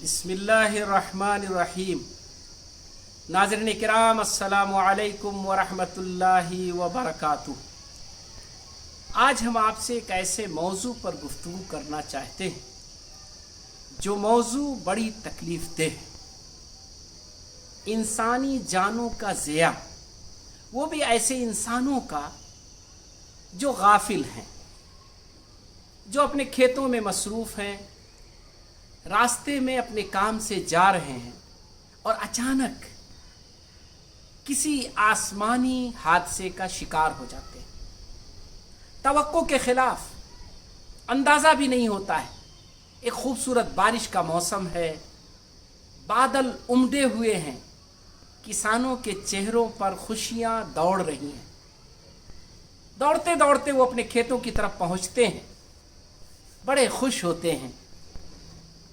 बिस्मिल्लाहिर्रहमानिर्रहीम। नाज़रीन किराम, अस्सलामु अलैकुम वरहमतुल्लाहि वबरकातुहू। आज हम आपसे एक ऐसे मौजू पर गुफ्तगू करना चाहते हैं जो मौजू बड़ी तकलीफ देह है। इंसानी जानों का ज़िया, वो भी ऐसे इंसानों का जो गाफिल हैं, जो अपने खेतों में मसरूफ़ हैं, रास्ते में अपने काम से जा रहे हैं और अचानक किसी आसमानी हादसे का शिकार हो जाते हैं। तवक्को के खिलाफ, अंदाज़ा भी नहीं होता है। एक खूबसूरत बारिश का मौसम है, बादल उमड़े हुए हैं, किसानों के चेहरों पर खुशियाँ दौड़ रही हैं। दौड़ते दौड़ते वो अपने खेतों की तरफ पहुँचते हैं, बड़े खुश होते हैं।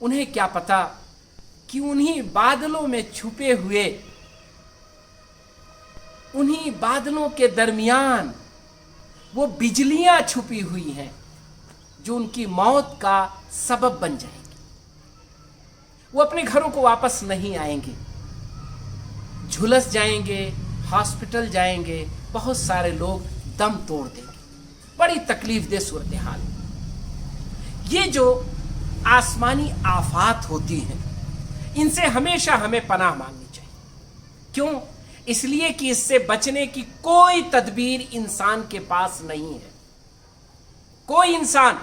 उन्हें क्या पता कि उन्हीं बादलों में छुपे हुए, उन्हीं बादलों के दरमियान वो बिजलियां छुपी हुई हैं जो उनकी मौत का सबब बन जाएंगी। वो अपने घरों को वापस नहीं आएंगे, झुलस जाएंगे, हॉस्पिटल जाएंगे, बहुत सारे लोग दम तोड़ देंगे। बड़ी तकलीफ दे सूरत हाल। ये जो आसमानी आफात होती हैं, इनसे हमेशा हमें पनाह मांगनी चाहिए। क्यों? इसलिए कि इससे बचने की कोई तदबीर इंसान के पास नहीं है। कोई इंसान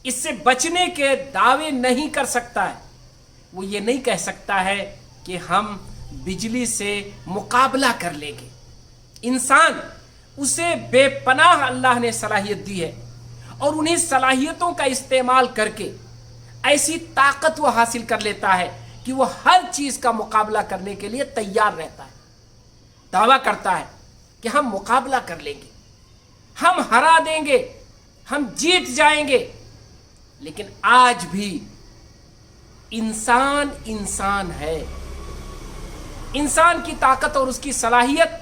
इससे बचने के दावे नहीं कर सकता है। वो ये नहीं कह सकता है कि हम बिजली से मुकाबला कर लेंगे। इंसान, उसे बेपनाह अल्लाह ने सलाहियत दी है और उन्हीं सलाहियतों का इस्तेमाल करके ऐसी ताकत वो हासिल कर लेता है कि वो हर चीज का मुकाबला करने के लिए तैयार रहता है। दावा करता है कि हम मुकाबला कर लेंगे, हम हरा देंगे, हम जीत जाएंगे। लेकिन आज भी इंसान इंसान है। इंसान की ताकत और उसकी सलाहियत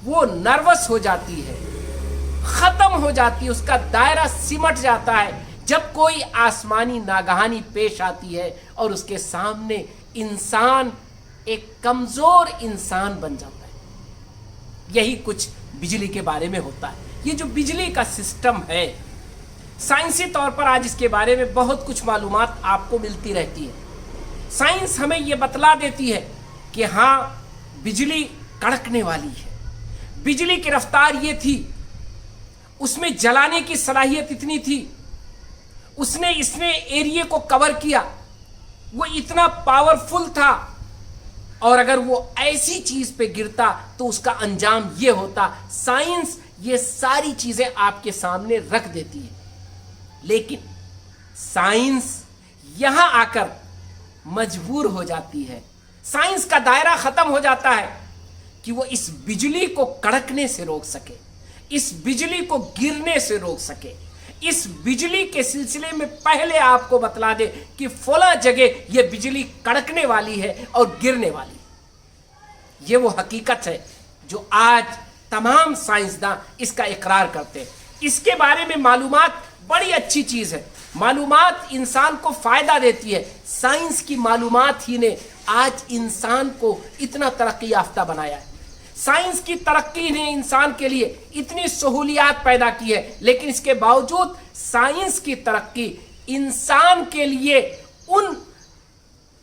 वो नर्वस हो जाती है, खत्म हो जाती है, उसका दायरा सिमट जाता है जब कोई आसमानी नागहानी पेश आती है और उसके सामने इंसान एक कमजोर इंसान बन जाता है। यही कुछ बिजली के बारे में होता है। ये जो बिजली का सिस्टम है, साइंसी तौर पर आज इसके बारे में बहुत कुछ मालूमात आपको मिलती रहती है। साइंस हमें ये बतला देती है कि हाँ, बिजली कड़कने वाली है। बिजली की रफ्तार ये थी, उसमें जलाने की सलाहियत इतनी थी, उसने इसने एरिया को कवर किया, वो इतना पावरफुल था। और अगर वो ऐसी चीज पे गिरता तो उसका अंजाम ये होता। साइंस ये सारी चीजें आपके सामने रख देती है, लेकिन साइंस यहां आकर मजबूर हो जाती है। साइंस का दायरा खत्म हो जाता है कि वो इस बिजली को कड़कने से रोक सके, इस बिजली को गिरने से रोक सके, इस बिजली के सिलसिले में पहले आपको बतला दे कि फला जगह ये बिजली कड़कने वाली है और गिरने वाली है। ये वो हकीकत है जो आज तमाम साइंसदान इसका इकरार करते हैं। इसके बारे में मालूमात बड़ी अच्छी चीज है। मालूमात इंसान को फायदा देती है। साइंस की मालूमात ही ने आज इंसान को इतना तरक्की याफ्ता बनाया है। साइंस की तरक्की ने इंसान के लिए इतनी सहूलियात पैदा की है, लेकिन इसके बावजूद साइंस की तरक्की इंसान के लिए उन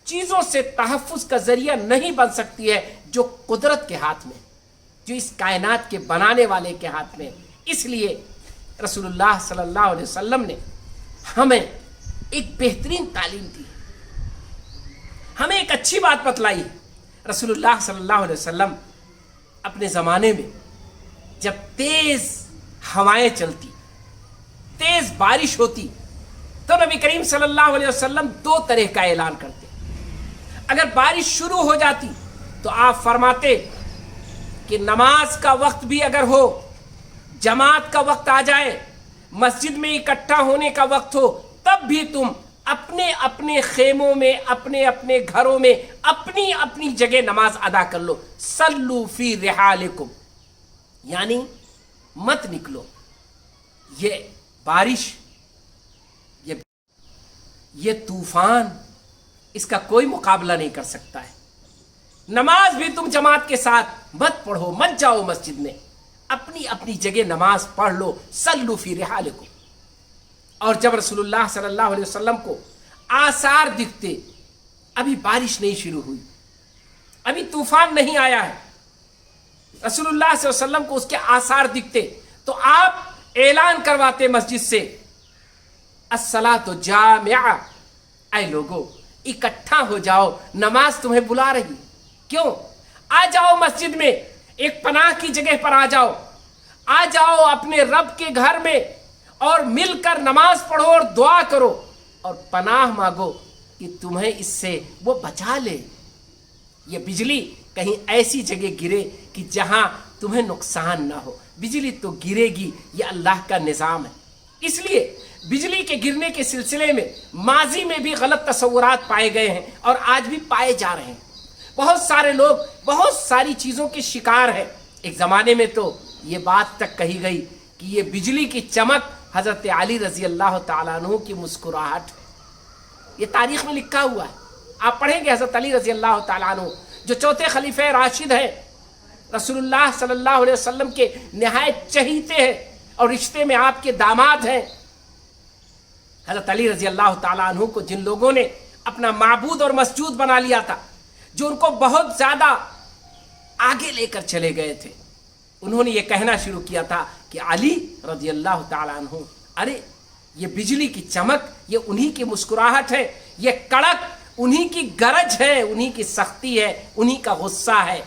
चीजों से तहफ्फुज का जरिया नहीं बन सकती है जो कुदरत के हाथ में, जो इस कायनात के बनाने वाले के हाथ में। इसलिए रसूलुल्लाह सल्लल्लाहु अलैहि वसल्लम ने हमें एक बेहतरीन तालीम दी, हमें एक अच्छी बात बतलाई। रसूलुल्लाह सल्लल्लाहु अलैहि वसल्लम अपने ज़माने में जब तेज़ हवाएं चलती, तेज़ बारिश होती, तो नबी करीम सल्लल्लाहु अलैहि वसल्लम दो तरह का ऐलान करते। अगर बारिश शुरू हो जाती तो आप फरमाते कि नमाज का वक्त भी अगर हो, जमात का वक्त आ जाए, मस्जिद में इकट्ठा होने का वक्त हो, तब भी तुम अपने अपने खेमों में, अपने अपने घरों में, अपनी अपनी जगह नमाज अदा कर लो। सल्लू फी रिहालिकुम, यानी मत निकलो। ये बारिश, ये तूफान, इसका कोई मुकाबला नहीं कर सकता है। नमाज भी तुम जमात के साथ मत पढ़ो, मत जाओ मस्जिद में, अपनी अपनी जगह नमाज पढ़ लो, सल्लू फी रिहालिकुम। और जब रसूलुल्लाह सल्लल्लाहु अलैहि वसल्लम को आसार दिखते, अभी बारिश नहीं शुरू हुई, अभी तूफान नहीं आया है, रसूलुल्लाह सल्लल्लाहु अलैहि वसल्लम को उसके आसार दिखते तो आप ऐलान करवाते मस्जिद से, अस्सलातु जामिआ, ऐ लोगों इकट्ठा हो जाओ, नमाज तुम्हें बुला रही। क्यों? आ जाओ मस्जिद में, एक पनाह की जगह पर आ जाओ, आ जाओ अपने रब के घर में और मिलकर नमाज पढ़ो और दुआ करो और पनाह मांगो कि तुम्हें इससे वो बचा ले। ये बिजली कहीं ऐसी जगह गिरे कि जहां तुम्हें नुकसान ना हो। बिजली तो गिरेगी, ये अल्लाह का निज़ाम है। इसलिए बिजली के गिरने के सिलसिले में माजी में भी गलत तस्वुरात पाए गए हैं और आज भी पाए जा रहे हैं। बहुत सारे लोग बहुत सारी चीज़ों के शिकार हैं। एक ज़माने में तो ये बात तक कही गई कि ये बिजली की चमक हज़रत अली रज़ी अल्लाह ताला अन्हु की मुस्कुराहट, ये तारीख़ में लिखा हुआ है। आप पढ़ेंगे हज़रत अली रज़ी अल्लाह ताला अन्हु जो चौथे खलीफे राशिद हैं, रसूलुल्लाह सल्लल्लाहु अलैहि वसल्लम के निहायत चहीते हैं और रिश्ते में आपके दामाद हैं। हज़रत अली रज़ी अल्लाह ताला अन्हु को जिन लोगों ने अपना माबूद और मसजूद बना लिया था, जो उनको बहुत ज़्यादा आगे लेकर चले गए थे, उन्होंने ये कहना शुरू किया था कि अली रज़ी अल्लाह ताला अन्हु, अरे ये बिजली की चमक, ये उन्हीं की मुस्कुराहट है, ये कड़क उन्हीं की गरज है, उन्हीं की सख्ती है, उन्हीं का गुस्सा है।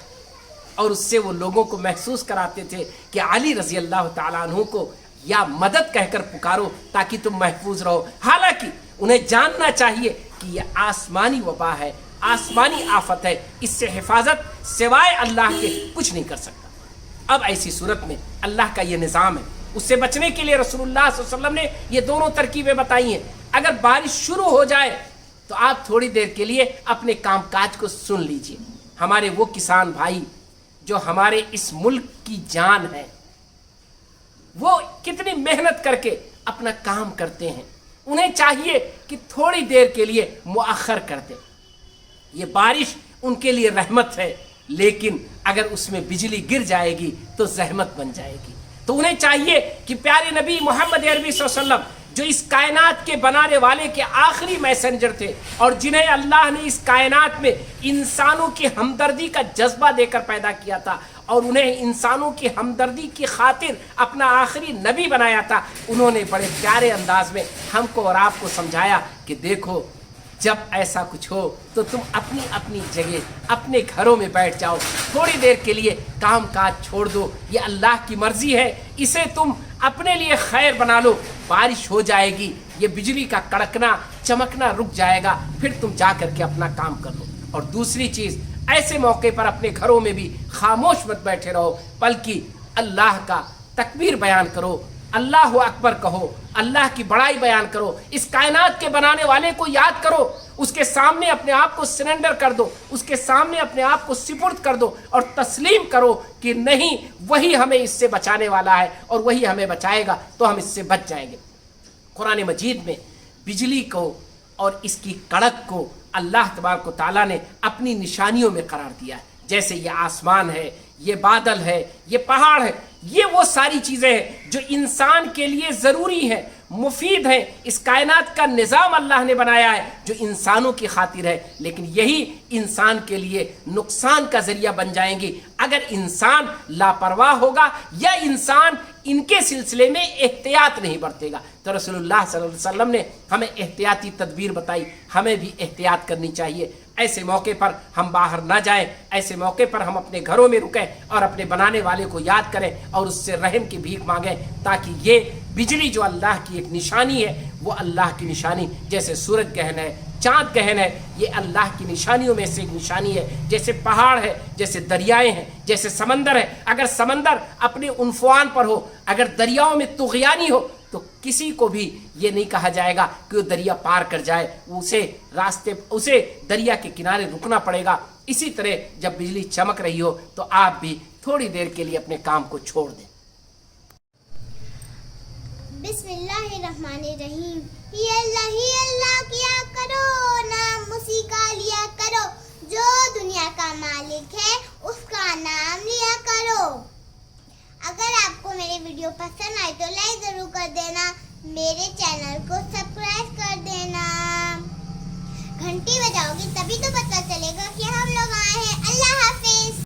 और उससे वो लोगों को महसूस कराते थे कि अली रज़ी अल्लाह ताला अन्हु को या मदद कहकर पुकारो ताकि तुम महफूज रहो। हालांकि उन्हें जानना चाहिए कि यह आसमानी वबा है, आसमानी आफत है, इससे हिफाजत सिवाय अल्लाह के कुछ नहीं कर सकता। अब ऐसी सूरत में अल्लाह का ये निज़ाम है, उससे बचने के लिए रसूलुल्लाह सल्लल्लाहु अलैहि वसल्लम ने ये दोनों तरकीबें बताई हैं। अगर बारिश शुरू हो जाए तो आप थोड़ी देर के लिए अपने कामकाज को सुन लीजिए। हमारे वो किसान भाई जो हमारे इस मुल्क की जान है, वो कितनी मेहनत करके अपना काम करते हैं, उन्हें चाहिए कि थोड़ी देर के लिए मुअख्खर कर दें। ये बारिश उनके लिए रहमत है, लेकिन अगर उसमें बिजली गिर जाएगी तो जहमत बन जाएगी। तो उन्हें चाहिए कि प्यारे नबी मोहम्मद अरबी सल्लल्लाहु अलैहि वसल्लम जो इस कायनात के बनाने वाले के आखिरी मैसेंजर थे और जिन्हें अल्लाह ने इस कायनात में इंसानों की हमदर्दी का जज्बा देकर पैदा किया था और उन्हें इंसानों की हमदर्दी की खातिर अपना आखिरी नबी बनाया था, उन्होंने बड़े प्यारे अंदाज में हमको और आपको समझाया कि देखो, जब ऐसा कुछ हो तो तुम अपनी अपनी जगह अपने घरों में बैठ जाओ, थोड़ी देर के लिए काम काज छोड़ दो, ये अल्लाह की मर्जी है, इसे तुम अपने लिए खैर बना लो। बारिश हो जाएगी, ये बिजली का कड़कना चमकना रुक जाएगा, फिर तुम जा करके अपना काम कर लो। और दूसरी चीज़, ऐसे मौके पर अपने घरों में भी खामोश मत बैठे रहो, बल्कि अल्लाह का तकबीर बयान करो, अल्लाह अकबर कहो, अल्लाह की बड़ाई बयान करो, इस कायनात के बनाने वाले को याद करो, उसके सामने अपने आप को सरेंडर कर दो, उसके सामने अपने आप को सुपुर्द कर दो और तस्लीम करो कि नहीं, वही हमें इससे बचाने वाला है और वही हमें बचाएगा, तो हम इससे बच जाएंगे। कुरान मजीद में बिजली को और इसकी कड़क को अल्लाह तबारक व तआला ने अपनी निशानियों में करार दिया है। जैसे ये आसमान है, ये बादल है, ये पहाड़ है, ये वो सारी चीज़ें हैं जो इंसान के लिए ज़रूरी हैं, मुफीद हैं। इस कायनात का निज़ाम अल्लाह ने बनाया है जो इंसानों की खातिर है, लेकिन यही इंसान के लिए नुकसान का ज़रिया बन जाएंगी अगर इंसान लापरवाह होगा या इंसान इनके सिलसिले में एहतियात नहीं बरतेगा। तो रसूलुल्लाह सल्लल्लाहु अलैहि वसल्लम ने हमें एहतियाती तदबीर बताई, हमें भी एहतियात करनी चाहिए। ऐसे मौके पर हम बाहर ना जाएं, ऐसे मौके पर हम अपने घरों में रुकें और अपने बनाने वाले को याद करें और उससे रहम की भीख मांगें, ताकि ये बिजली जो अल्लाह की एक निशानी है, वो अल्लाह की निशानी, जैसे सूरज गहन है, चाँद गहन है, ये अल्लाह की निशानियों में से एक निशानी है। जैसे पहाड़ है, जैसे दरियाएं हैं, जैसे समंदर है। अगर समंदर अपने उन्फान पर हो, अगर दरियाओं में तुग़यानी हो, तो किसी को भी ये नहीं कहा जाएगा कि वो दरिया पार कर जाए, उसे दरिया के किनारे रुकना पड़ेगा। इसी तरह जब बिजली चमक रही हो तो आप भी थोड़ी देर के लिए अपने काम को छोड़ दें। बिस्मिल्लाहिर्रहमानिर्रहीम। ही अल्लाह किया करो, नाम उसी का جو دنیا کا مالک ہے اس کا نام لیا کرو. اگر آپ کو میری ویڈیو پسند آئی تو لائک ضرور کر دینا, میرے چینل کو سبسکرائب کر دینا, گھنٹی بجاؤ گی تبھی تو پتہ چلے گا کہ ہم لوگ آئے ہیں. اللہ حافظ.